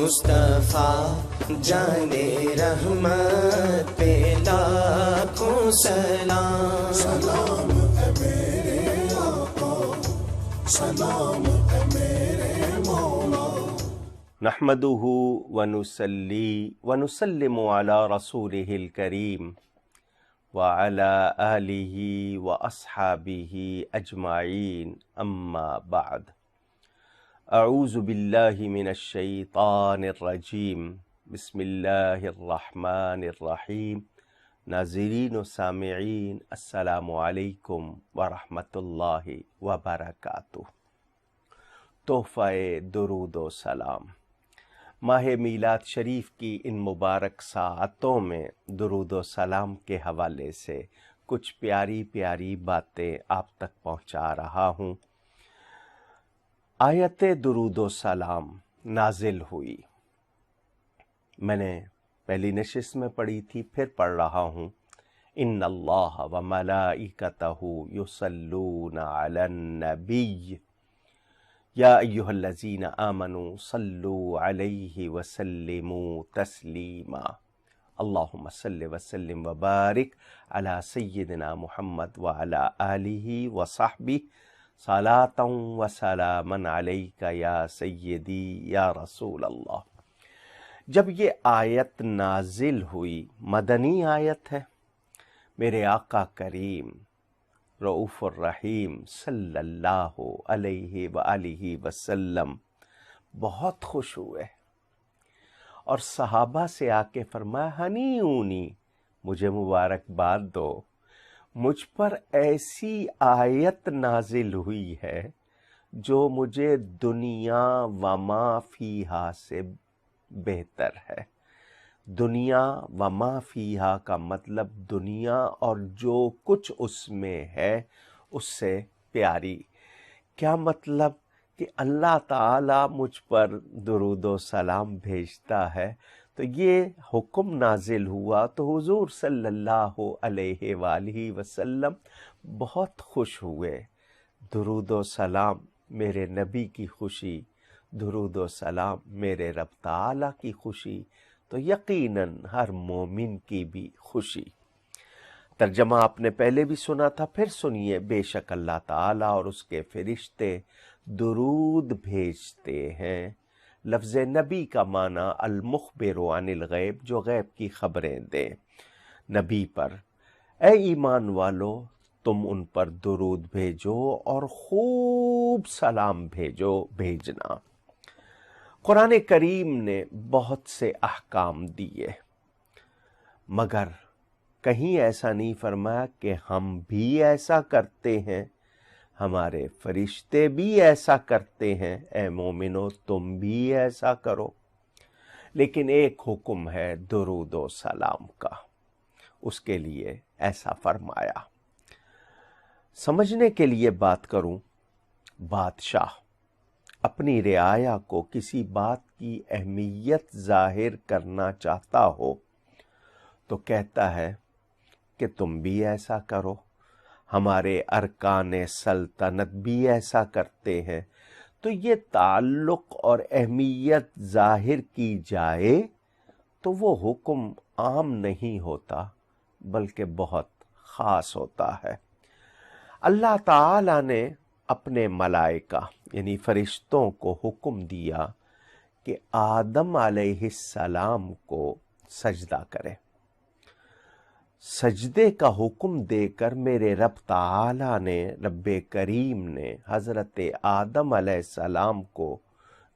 مصطفیٰ جانے رحمت پہ لاکھوں سلام، سلام ہے میرے آقا، سلام ہے میرے مولا۔ نحمدہ ونصلی ونسلم علی رسولہ الکریم وعلی آلہ واصحابہ اجمعین، اما بعد۔ اعوذ باللہ من الشیطان الرجیم، بسم اللہ الرحمن الرحیم۔ ناظرین و سامعین، السلام علیکم ورحمۃ اللہ وبرکاتہ۔ تحفہ درود و سلام۔ ماہ میلاد شریف کی ان مبارک ساعتوں میں درود و سلام کے حوالے سے کچھ پیاری پیاری باتیں آپ تک پہنچا رہا ہوں۔ آیت درود و سلام نازل ہوئی، میں نے پہلی نشست میں پڑھی تھی، پھر پڑھ رہا ہوں۔ ان اللہ و ملائکتہ یصلون علی النبی یا ایھا الذین آمنوا صلوا علیہ وسلموا تسلیما، اللہم صل وسلم وبارک علی سیدنا محمد وعلی آلہ وصحبہ صلاۃ و سلاما علیک یا سیدی یا رسول اللہ۔ جب یہ آیت نازل ہوئی، مدنی آیت ہے، میرے آقا کریم رؤوف الرحیم صلی اللہ علیہ وآلہ وسلم بہت خوش ہوئے اور صحابہ سے آ کے فرمایا، ہنیونی، مجھے مبارکباد دو، مجھ پر ایسی آیت نازل ہوئی ہے جو مجھے دنیا وما فیہا سے بہتر ہے۔ دنیا وما فیہا کا مطلب دنیا اور جو کچھ اس میں ہے اس سے پیاری۔ کیا مطلب؟ کہ اللہ تعالی مجھ پر درود و سلام بھیجتا ہے، تو یہ حکم نازل ہوا تو حضور صلی اللہ علیہ وآلہ وسلم بہت خوش ہوئے۔ درود و سلام میرے نبی کی خوشی، درود و سلام میرے رب تعالی کی خوشی، تو یقیناً ہر مومن کی بھی خوشی۔ ترجمہ آپ نے پہلے بھی سنا تھا، پھر سنیے۔ بے شک اللہ تعالیٰ اور اس کے فرشتے درود بھیجتے ہیں۔ لفظ نبی کا معنی المخبر عن الغیب، جو غیب کی خبریں دے۔ نبی پر، اے ایمان والو، تم ان پر درود بھیجو اور خوب سلام بھیجنا۔ قرآن کریم نے بہت سے احکام دیے، مگر کہیں ایسا نہیں فرمایا کہ ہم بھی ایسا کرتے ہیں، ہمارے فرشتے بھی ایسا کرتے ہیں، اے مومنو تم بھی ایسا کرو۔ لیکن ایک حکم ہے درود و سلام کا، اس کے لیے ایسا فرمایا۔ سمجھنے کے لیے بات کروں، بادشاہ اپنی رعایا کو کسی بات کی اہمیت ظاہر کرنا چاہتا ہو تو کہتا ہے کہ تم بھی ایسا کرو، ہمارے ارکان سلطنت بھی ایسا کرتے ہیں۔ تو یہ تعلق اور اہمیت ظاہر کی جائے تو وہ حکم عام نہیں ہوتا بلکہ بہت خاص ہوتا ہے۔ اللہ تعالی نے اپنے ملائکہ یعنی فرشتوں کو حکم دیا کہ آدم علیہ السلام کو سجدہ کرے۔ سجدے کا حکم دے کر میرے رب تعالی نے، رب کریم نے حضرت آدم علیہ السلام کو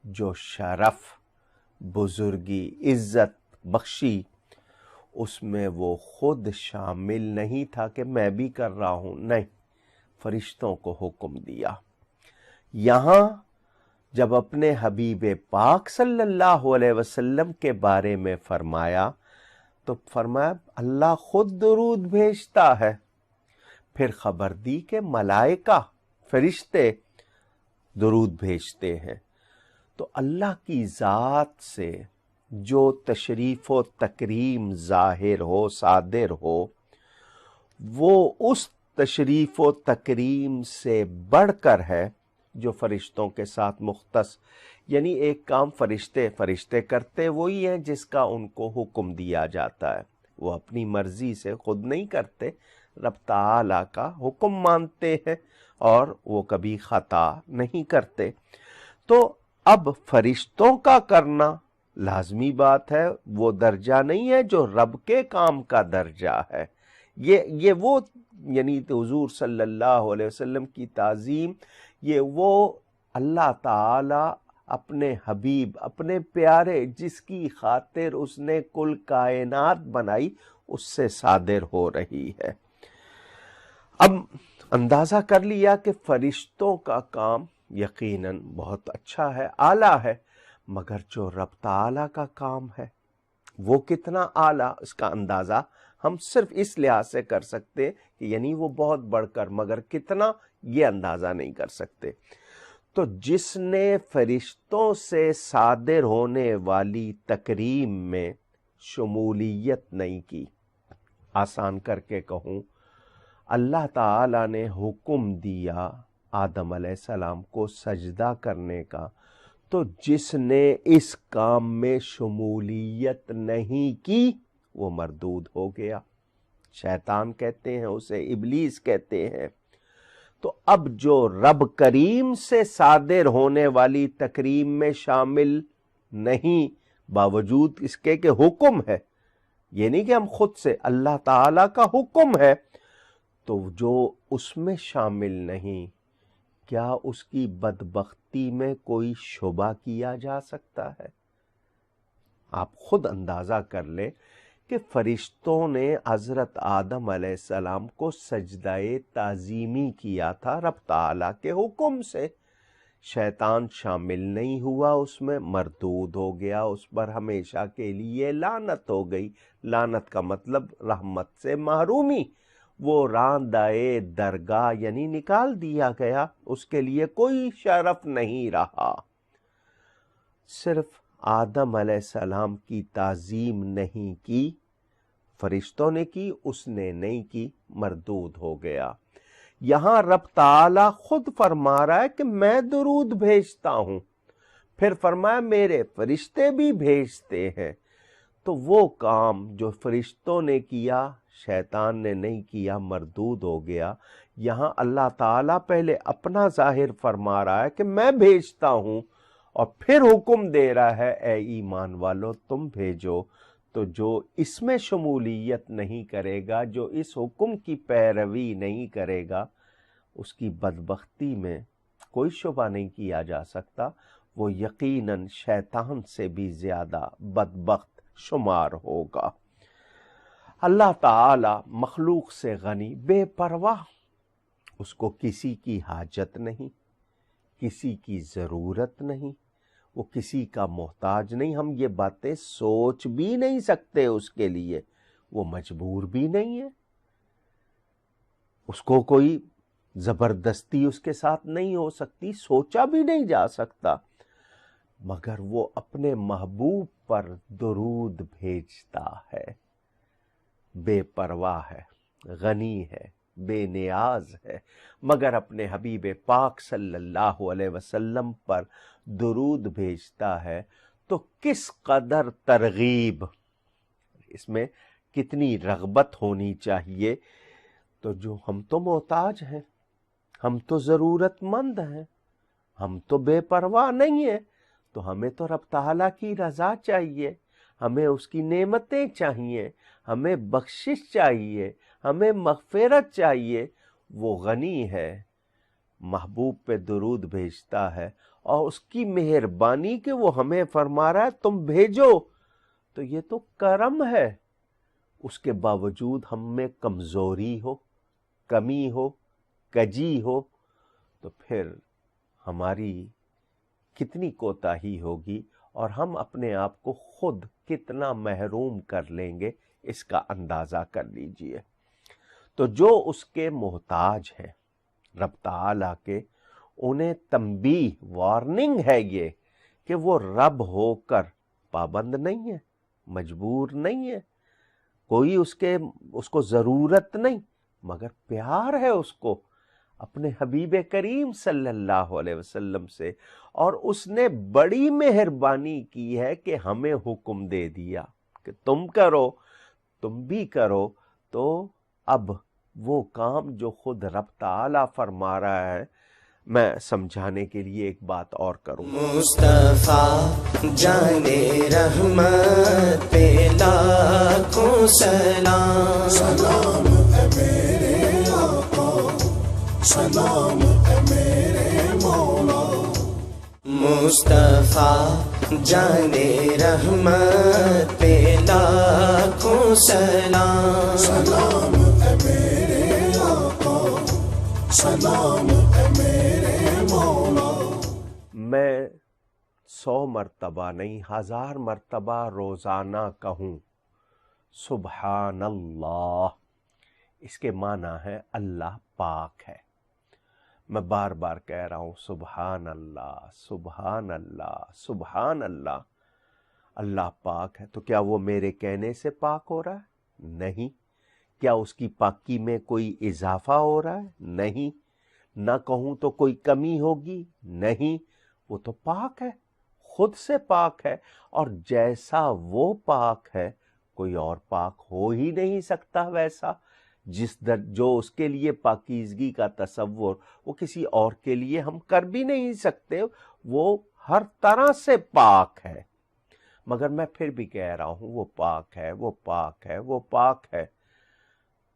جو شرف، بزرگی، عزت بخشی، اس میں وہ خود شامل نہیں تھا کہ میں بھی کر رہا ہوں، نہیں، فرشتوں کو حکم دیا۔ یہاں جب اپنے حبیب پاک صلی اللہ علیہ وسلم کے بارے میں فرمایا تو فرمایا اللہ خود درود بھیجتا ہے، پھر خبر دی کہ ملائکہ، فرشتے درود بھیجتے ہیں۔ تو اللہ کی ذات سے جو تشریف و تکریم ظاہر ہو، صادر ہو، وہ اس تشریف و تکریم سے بڑھ کر ہے جو فرشتوں کے ساتھ مختص، یعنی ایک کام فرشتے کرتے وہی ہیں جس کا ان کو حکم دیا جاتا ہے، وہ اپنی مرضی سے خود نہیں کرتے، رب تعالیٰ کا حکم مانتے ہیں اور وہ کبھی خطا نہیں کرتے۔ تو اب فرشتوں کا کرنا لازمی بات ہے، وہ درجہ نہیں ہے جو رب کے کام کا درجہ ہے۔ یہ وہ یعنی حضور صلی اللہ علیہ وسلم کی تعظیم، یہ وہ اللہ تعالی اپنے حبیب، اپنے پیارے، جس کی خاطر اس نے کل کائنات بنائی، اس سے صادر ہو رہی ہے۔ اب اندازہ کر لیا کہ فرشتوں کا کام یقیناً بہت اچھا ہے، اعلیٰ ہے، مگر جو رب تعالیٰ کا کام ہے وہ کتنا اعلیٰ، اس کا اندازہ ہم صرف اس لحاظ سے کر سکتے کہ یعنی وہ بہت بڑھ کر، مگر کتنا یہ اندازہ نہیں کر سکتے۔ تو جس نے فرشتوں سے صادر ہونے والی تکریم میں شمولیت نہیں کی، آسان کر کے کہوں، اللہ تعالیٰ نے حکم دیا آدم علیہ السلام کو سجدہ کرنے کا، تو جس نے اس کام میں شمولیت نہیں کی وہ مردود ہو گیا۔ شیطان کہتے ہیں اسے، ابلیس کہتے ہیں۔ تو اب جو رب کریم سے صادر ہونے والی تکریم میں شامل نہیں، باوجود اس کے کہ حکم ہے، یہ نہیں کہ ہم خود سے، اللہ تعالیٰ کا حکم ہے، تو جو اس میں شامل نہیں، کیا اس کی بدبختی میں کوئی شبہ کیا جا سکتا ہے؟ آپ خود اندازہ کر لیں کہ فرشتوں نے حضرت آدم علیہ السلام کو سجدہ تعظیمی کیا تھا رب تعالیٰ کے حکم سے، شیطان شامل نہیں ہوا، اس میں مردود ہو گیا، اس پر ہمیشہ کے لیے لعنت ہو گئی۔ لعنت کا مطلب رحمت سے محرومی، وہ راندائے درگاہ یعنی نکال دیا گیا، اس کے لیے کوئی شرف نہیں رہا۔ صرف آدم علیہ السلام کی تعظیم نہیں کی، فرشتوں نے کی، اس نے نہیں کی، مردود ہو گیا۔ یہاں رب تعالی خود فرما رہا ہے کہ میں درود بھیجتا ہوں، پھر فرمایا میرے فرشتے بھی بھیجتے ہیں۔ تو وہ کام جو فرشتوں نے کیا، شیطان نے نہیں کیا، مردود ہو گیا۔ یہاں اللہ تعالیٰ پہلے اپنا ظاہر فرما رہا ہے کہ میں بھیجتا ہوں، اور پھر حکم دے رہا ہے اے ایمان والو تم بھیجو۔ تو جو اس میں شمولیت نہیں کرے گا، جو اس حکم کی پیروی نہیں کرے گا، اس کی بدبختی میں کوئی شبہ نہیں کیا جا سکتا، وہ یقیناً شیطان سے بھی زیادہ بدبخت شمار ہوگا۔ اللہ تعالی مخلوق سے غنی، بے پرواہ، اس کو کسی کی حاجت نہیں، کسی کی ضرورت نہیں، وہ کسی کا محتاج نہیں۔ ہم یہ باتیں سوچ بھی نہیں سکتے اس کے لیے، وہ مجبور بھی نہیں ہے، اس کو کوئی زبردستی اس کے ساتھ نہیں ہو سکتی، سوچا بھی نہیں جا سکتا، مگر وہ اپنے محبوب پر درود بھیجتا ہے، بے پرواہ ہے، غنی ہے، بے نیاز ہے، مگر اپنے حبیب پاک صلی اللہ علیہ وسلم پر درود بھیجتا ہے۔ تو کس قدر ترغیب، اس میں کتنی رغبت ہونی چاہیے۔ تو جو ہم تو محتاج ہیں، ہم تو ضرورت مند ہیں، ہم تو بے پرواہ نہیں ہیں، تو ہمیں تو رب تعالیٰ کی رضا چاہیے، ہمیں اس کی نعمتیں چاہیے، ہمیں بخشش چاہیے، ہمیں مغفرت چاہیے۔ وہ غنی ہے، محبوب پہ درود بھیجتا ہے، اور اس کی مہربانی کہ وہ ہمیں فرما رہا ہے تم بھیجو، تو یہ تو کرم ہے۔ اس کے باوجود ہم میں کمزوری ہو، کمی ہو، کجی ہو، تو پھر ہماری کتنی کوتاہی ہوگی، اور ہم اپنے آپ کو خود کتنا محروم کر لیں گے، اس کا اندازہ کر لیجئے۔ تو جو اس کے محتاج ہیں رب تعالیٰ کے، انہیں تنبیہ، وارننگ ہے یہ کہ وہ رب ہو کر پابند نہیں ہے، مجبور نہیں ہے، کوئی اس کو ضرورت نہیں، مگر پیار ہے اس کو، اپنے حبیب کریم صلی اللہ علیہ وسلم سے، اور اس نے بڑی مہربانی کی ہے کہ ہمیں حکم دے دیا کہ تم کرو، تم بھی کرو۔ تو اب وہ کام جو خود رب تعالیٰ فرما رہا ہے، میں سمجھانے کے لیے ایک بات اور کروں۔ مصطفیٰ جانے رحمت پہ لاکھوں سلام، سلام اے میرے آقا، سلام اے میرے مولا، مصطفیٰ جانے رحمت پہ لاکھوں سلام، سلام اے میرے آقا، سلام اے میرے مولا۔ میں 100 مرتبہ نہیں، 1000 مرتبہ روزانہ کہوں سبحان اللہ، اس کے معنی ہے اللہ پاک ہے۔ میں بار بار کہہ رہا ہوں سبحان اللہ، سبحان اللہ، سبحان اللہ، اللہ پاک ہے۔ تو کیا وہ میرے کہنے سے پاک ہو رہا ہے؟ نہیں۔ کیا اس کی پاکی میں کوئی اضافہ ہو رہا ہے؟ نہیں۔ نہ کہوں تو کوئی کمی ہوگی؟ نہیں۔ وہ تو پاک ہے، خود سے پاک ہے، اور جیسا وہ پاک ہے کوئی اور پاک ہو ہی نہیں سکتا ویسا۔ جو اس کے لیے پاکیزگی کا تصور وہ کسی اور کے لیے ہم کر بھی نہیں سکتے، وہ ہر طرح سے پاک ہے۔ مگر میں پھر بھی کہہ رہا ہوں وہ پاک ہے، وہ پاک ہے، وہ پاک ہے۔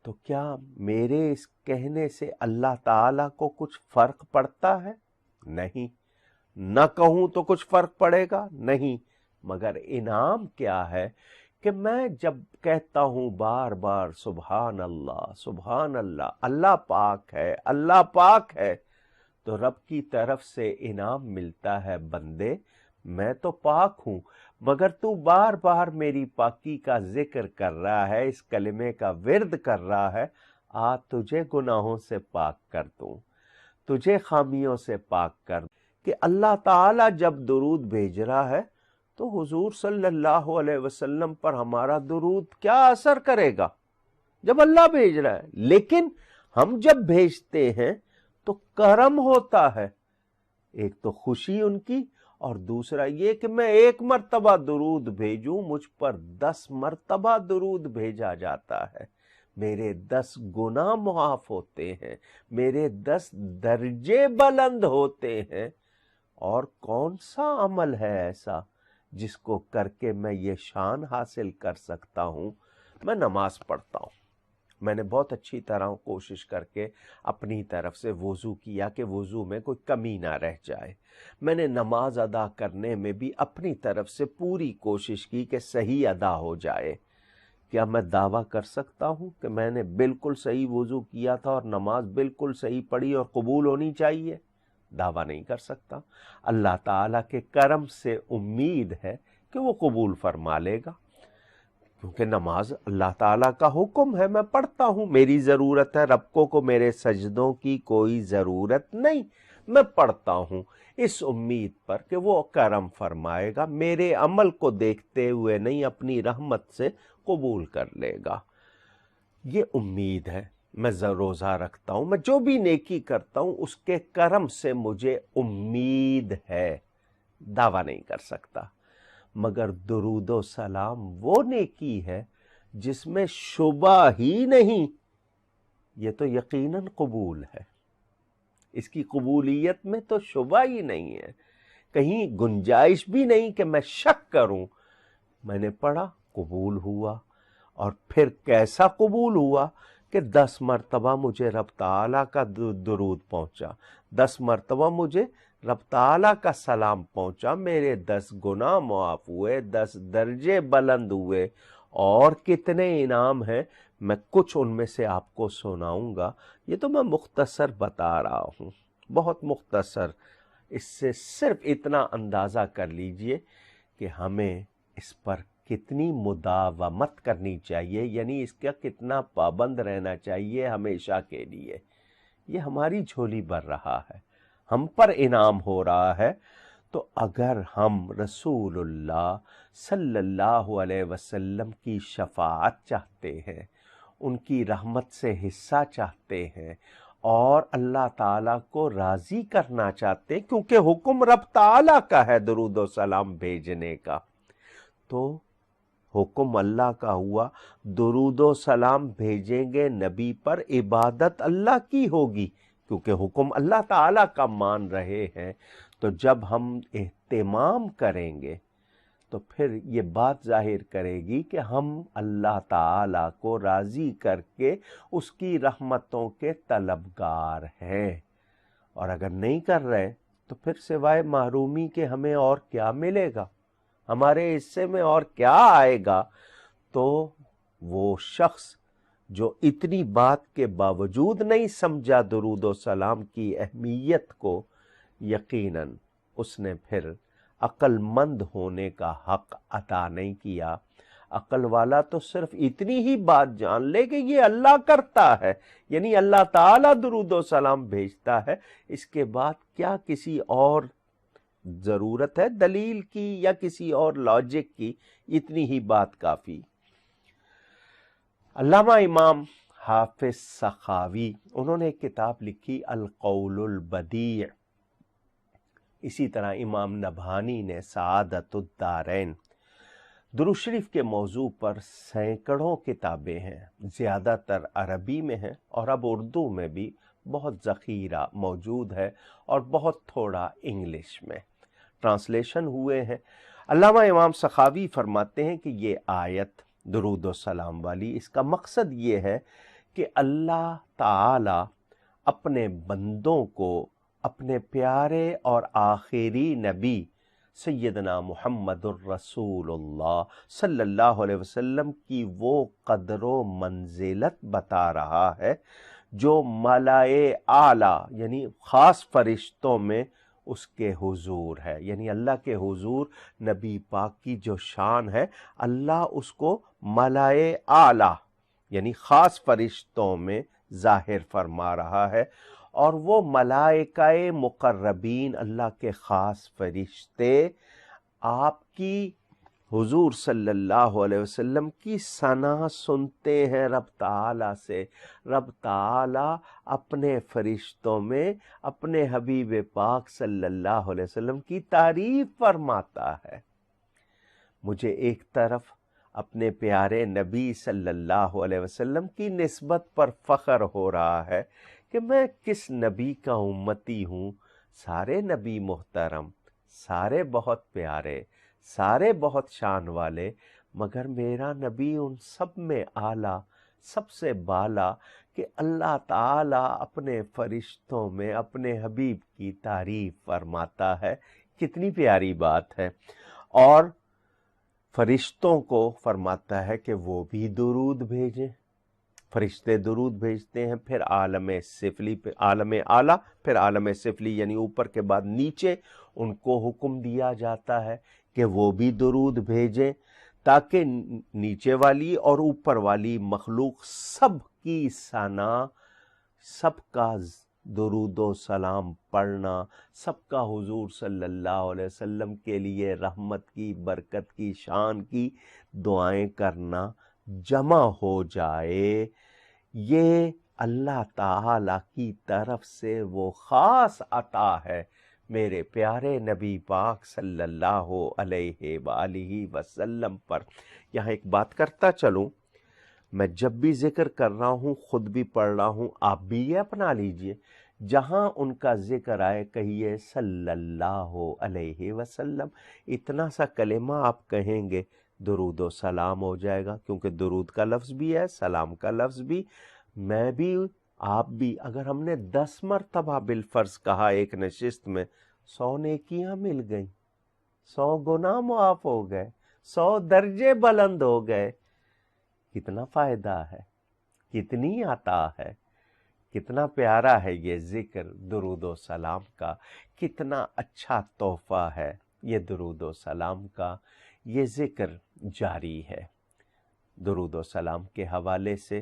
تو کیا میرے اس کہنے سے اللہ تعالیٰ کو کچھ فرق پڑتا ہے؟ نہیں۔ نہ کہوں تو کچھ فرق پڑے گا؟ نہیں۔ مگر انعام کیا ہے کہ میں جب کہتا ہوں بار بار سبحان اللہ، سبحان اللہ، اللہ پاک ہے، اللہ پاک ہے، تو رب کی طرف سے انعام ملتا ہے، بندے میں تو پاک ہوں، مگر تو بار بار میری پاکی کا ذکر کر رہا ہے، اس کلمے کا ورد کر رہا ہے، تجھے گناہوں سے پاک کر دوں، تجھے خامیوں سے پاک کر دوں۔ کہ اللہ تعالیٰ جب درود بھیج رہا ہے تو حضور صلی اللہ علیہ وسلم پر ہمارا درود کیا اثر کرے گا جب اللہ بھیج رہا ہے؟ لیکن ہم جب بھیجتے ہیں تو کرم ہوتا ہے، ایک تو خوشی ان کی، اور دوسرا یہ کہ میں 1 مرتبہ درود بھیجوں، مجھ پر 10 مرتبہ درود بھیجا جاتا ہے، میرے 10 گناہ معاف ہوتے ہیں، میرے 10 درجے بلند ہوتے ہیں۔ اور کون سا عمل ہے ایسا جس کو کر کے میں یہ شان حاصل کر سکتا ہوں؟ میں نماز پڑھتا ہوں، میں نے بہت اچھی طرح کوشش کر کے اپنی طرف سے وضو کیا کہ وضو میں کوئی کمی نہ رہ جائے، میں نے نماز ادا کرنے میں بھی اپنی طرف سے پوری کوشش کی کہ صحیح ادا ہو جائے۔ کیا میں دعویٰ کر سکتا ہوں کہ میں نے بالکل صحیح وضو کیا تھا اور نماز بالکل صحیح پڑھی اور قبول ہونی چاہیے؟ دعویٰ نہیں کر سکتا۔ اللہ تعالیٰ کے کرم سے امید ہے کہ وہ قبول فرما لے گا، کیونکہ نماز اللہ تعالیٰ کا حکم ہے، میں پڑھتا ہوں، میری ضرورت ہے، رب کو میرے سجدوں کی کوئی ضرورت نہیں، میں پڑھتا ہوں اس امید پر کہ وہ کرم فرمائے گا، میرے عمل کو دیکھتے ہوئے نہیں، اپنی رحمت سے قبول کر لے گا۔ یہ امید ہے۔ میں روزہ رکھتا ہوں، میں جو بھی نیکی کرتا ہوں اس کے کرم سے مجھے امید ہے، دعویٰ نہیں کر سکتا۔ مگر درود و سلام وہ نیکی ہے جس میں شبہ ہی نہیں، یہ تو یقیناً قبول ہے، اس کی قبولیت میں تو شبہ ہی نہیں ہے، کہیں گنجائش بھی نہیں کہ میں شک کروں۔ میں نے پڑھا، قبول ہوا، اور پھر کیسا قبول ہوا کہ 10 مرتبہ مجھے رب تعالیٰ کا درود پہنچا، 10 مرتبہ مجھے رب تعالیٰ کا سلام پہنچا، میرے 10 گناہ معاف ہوئے، 10 درجے بلند ہوئے، اور کتنے انعام ہیں، میں کچھ ان میں سے آپ کو سناؤں گا۔ یہ تو میں مختصر بتا رہا ہوں، بہت مختصر، اس سے صرف اتنا اندازہ کر لیجئے کہ ہمیں اس پر کتنی مداومت کرنی چاہیے، یعنی اس کا کتنا پابند رہنا چاہیے ہمیشہ کے لیے۔ یہ ہماری جھولی بھر رہا ہے، ہم پر انعام ہو رہا ہے، تو اگر ہم رسول اللہ صلی اللہ علیہ وسلم کی شفاعت چاہتے ہیں، ان کی رحمت سے حصہ چاہتے ہیں، اور اللہ تعالیٰ کو راضی کرنا چاہتے ہیں، کیونکہ حکم رب تعالیٰ کا ہے درود و سلام بھیجنے کا، تو حکم اللہ کا ہوا، درود و سلام بھیجیں گے نبی پر، عبادت اللہ کی ہوگی، کیونکہ حکم اللہ تعالیٰ کا مان رہے ہیں۔ تو جب ہم اہتمام کریں گے تو پھر یہ بات ظاہر کرے گی کہ ہم اللہ تعالیٰ کو راضی کر کے اس کی رحمتوں کے طلبگار ہیں، اور اگر نہیں کر رہے تو پھر سوائے محرومی کے ہمیں اور کیا ملے گا، ہمارے حصے میں اور کیا آئے گا؟ تو وہ شخص جو اتنی بات کے باوجود نہیں سمجھا درود و سلام کی اہمیت کو، یقیناً اس نے پھر عقل مند ہونے کا حق عطا نہیں کیا۔ عقل والا تو صرف اتنی ہی بات جان لے کہ یہ اللہ کرتا ہے، یعنی اللہ تعالیٰ درود و سلام بھیجتا ہے، اس کے بعد کیا کسی اور ضرورت ہے دلیل کی یا کسی اور لاجک کی؟ اتنی ہی بات کافی۔ علامہ امام حافظ سخاوی، انہوں نے ایک کتاب لکھی القول البدیع، اسی طرح امام نبہانی نے سعادت الدارین۔ درود شریف کے موضوع پر سینکڑوں کتابیں ہیں، زیادہ تر عربی میں ہیں، اور اب اردو میں بھی بہت ذخیرہ موجود ہے، اور بہت تھوڑا انگلش میں ٹرانسلیشن ہوئے ہیں۔ علامہ امام سخاوی فرماتے ہیں کہ یہ آیت درود و سلام والی، اس کا مقصد یہ ہے کہ اللہ تعالی اپنے بندوں کو اپنے پیارے اور آخری نبی سیدنا محمد الرسول اللہ صلی اللہ علیہ وسلم کی وہ قدر و منزلت بتا رہا ہے جو ملائے اعلیٰ یعنی خاص فرشتوں میں اس کے حضور ہے، یعنی اللہ کے حضور نبی پاک کی جو شان ہے، اللہ اس کو ملائے اعلیٰ یعنی خاص فرشتوں میں ظاہر فرما رہا ہے، اور وہ ملائکہ مقربین اللہ کے خاص فرشتے آپ کی حضور صلی اللہ علیہ وسلم کی ثنا سنتے ہیں رب تعالیٰ سے۔ رب تعالیٰ اپنے فرشتوں میں اپنے حبیب پاک صلی اللہ علیہ وسلم کی تعریف فرماتا ہے۔ مجھے ایک طرف اپنے پیارے نبی صلی اللہ علیہ وسلم کی نسبت پر فخر ہو رہا ہے کہ میں کس نبی کا امتی ہوں، سارے نبی محترم، سارے بہت پیارے، سارے بہت شان والے، مگر میرا نبی ان سب میں اعلیٰ، سب سے بالا، کہ اللہ تعالیٰ اپنے فرشتوں میں اپنے حبیب کی تعریف فرماتا ہے۔ کتنی پیاری بات ہے۔ اور فرشتوں کو فرماتا ہے کہ وہ بھی درود بھیجیں، فرشتے درود بھیجتے ہیں، پھر عالم سفلی، پہ عالم اعلیٰ، پھر عالم سفلی یعنی اوپر کے بعد نیچے ان کو حکم دیا جاتا ہے کہ وہ بھی درود بھیجیں، تاکہ نیچے والی اور اوپر والی مخلوق سب کی ثنا، سب کا درود و سلام پڑھنا، سب کا حضور صلی اللہ علیہ وسلم کے لیے رحمت کی، برکت کی، شان کی دعائیں کرنا جمع ہو جائے۔ یہ اللہ تعالی کی طرف سے وہ خاص عطا ہے میرے پیارے نبی پاک صلی اللہ علیہ وآلہ وسلم پر۔ یہاں ایک بات کرتا چلوں، میں جب بھی ذکر کر رہا ہوں، خود بھی پڑھ رہا ہوں، آپ بھی یہ اپنا لیجئے، جہاں ان کا ذکر آئے کہیے صلی اللہ علیہ وسلم، اتنا سا کلمہ آپ کہیں گے، درود و سلام ہو جائے گا، کیونکہ درود کا لفظ بھی ہے، سلام کا لفظ بھی۔ میں بھی، آپ بھی، اگر ہم نے 10 مرتبہ بالفرض کہا ایک نشست میں، 100 نیکیاں مل گئیں، 100 گناہ معاف ہو گئے، 100 درجے بلند ہو گئے۔ کتنا فائدہ ہے، کتنی عطا ہے، کتنا پیارا ہے یہ ذکر درود و سلام کا، کتنا اچھا تحفہ ہے یہ درود و سلام کا۔ یہ ذکر جاری ہے۔ درود و سلام کے حوالے سے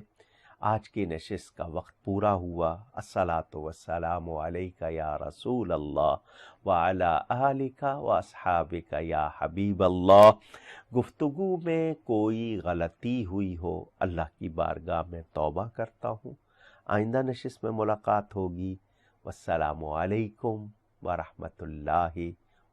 آج کی نشست کا وقت پورا ہوا۔ الصلاۃ والسلام علیک یا رسول اللہ وعلی آلک واصحابک یا حبیب اللہ۔ گفتگو میں کوئی غلطی ہوئی ہو، اللہ کی بارگاہ میں توبہ کرتا ہوں، آئندہ نشست میں ملاقات ہوگی۔ والسلام علیکم ورحمۃ اللہ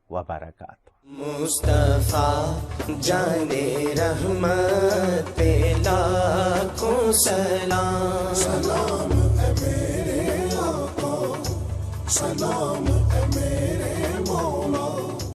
وبرکاتہ۔ مصطفیٰ جان رحمت پہ لاکھوں سلام، سلام اے میرے آقا، سلام اے میرے مولا،